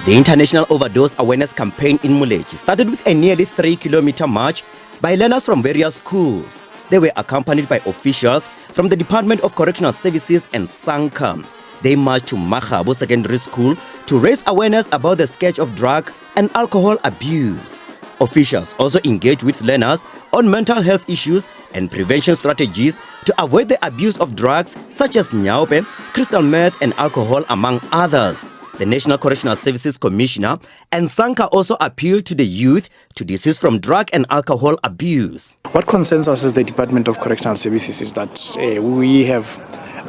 The International Overdose Awareness Campaign in Muleji started with a nearly 3-kilometer march by learners from various schools. They were accompanied by officials from the Department of Correctional Services and SANCA. They marched to Mahabo Secondary School to raise awareness about the scourge of drug and alcohol abuse. Officials also engaged with learners on mental health issues and prevention strategies to avoid the abuse of drugs such as nyaupe, crystal meth and alcohol, among others. The National Correctional Services Commissioner and SANCA also appealed to the youth to desist from drug and alcohol abuse. What concerns us as the Department of Correctional Services is that we have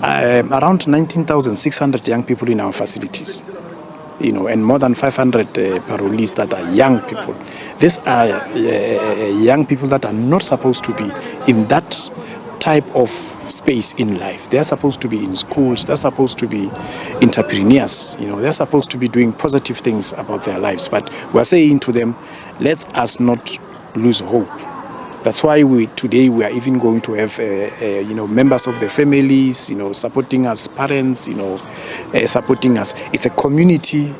around 19,600 young people in our facilities, and more than 500 parolees that are young people. These are young people that are not supposed to be in that type of space in life. They're supposed to be in schools, they're supposed to be entrepreneurs, they're supposed to be doing positive things about their lives. But we're saying to them, let us not lose hope. That's why today we are even going to have members of the families, supporting us, parents, supporting us. It's a community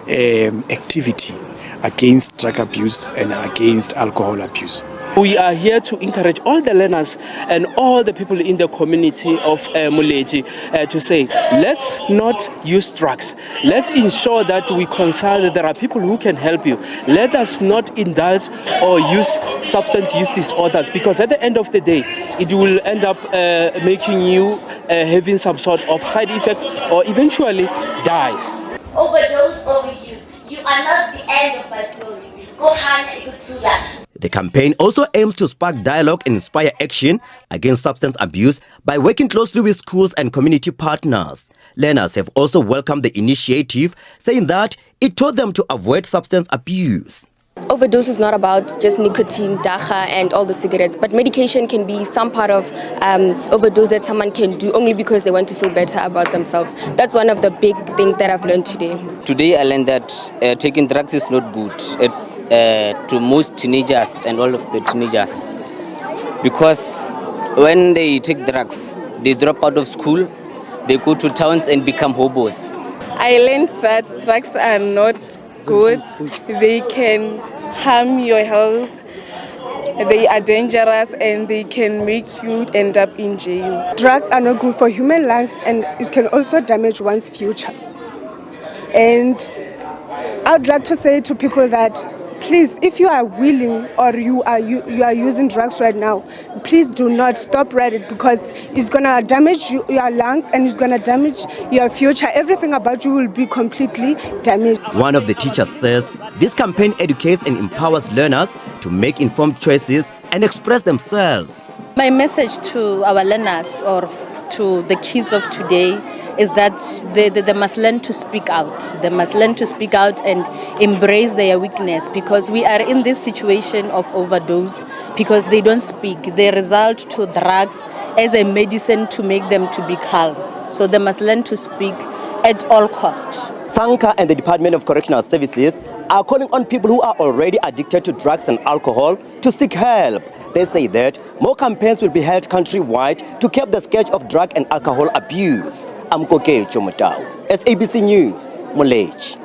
activity against drug abuse and against alcohol abuse. We are here to encourage all the learners and all the people in the community of Muleji to say, let's not use drugs. Let's ensure that we consult that there are people who can help you. Let us not indulge or use substance use disorders, because at the end of the day, it will end up making you having some sort of side effects or eventually dies. Overdose, overuse. You are not the end of my story. Go hand and go through that. The campaign also aims to spark dialogue and inspire action against substance abuse by working closely with schools and community partners. Learners have also welcomed the initiative, saying that it taught them to avoid substance abuse. Overdose is not about just nicotine, dacha and all the cigarettes, but medication can be some part of overdose that someone can do only because they want to feel better about themselves. That's one of the big things that I've learned today. Today I learned that taking drugs is not good to most teenagers and all of the teenagers, because when they take drugs, they drop out of school, they go to towns and become hobos. I learned that drugs are not good. They can harm your health. They are dangerous and they can make you end up in jail. Drugs are not good for human lungs, and it can also damage one's future. And I would like to say to people that, please, if you are willing or you are using drugs right now, please do not stop right it, because it's going to damage your lungs and it's going to damage your future. Everything about you will be completely damaged. One of the teachers says this campaign educates and empowers learners to make informed choices and express themselves. My message to our learners or to the kids of today is that they must learn to speak out. They must learn to speak out and embrace their weakness, because we are in this situation of overdose because they don't speak. They resort to drugs as a medicine to make them to be calm. So they must learn to speak at all costs. SANCA and the Department of Correctional Services are calling on people who are already addicted to drugs and alcohol to seek help. They say that more campaigns will be held countrywide to curb the scourge of drug and alcohol abuse. I'm Koke Chomotau, SABC News, Muleji.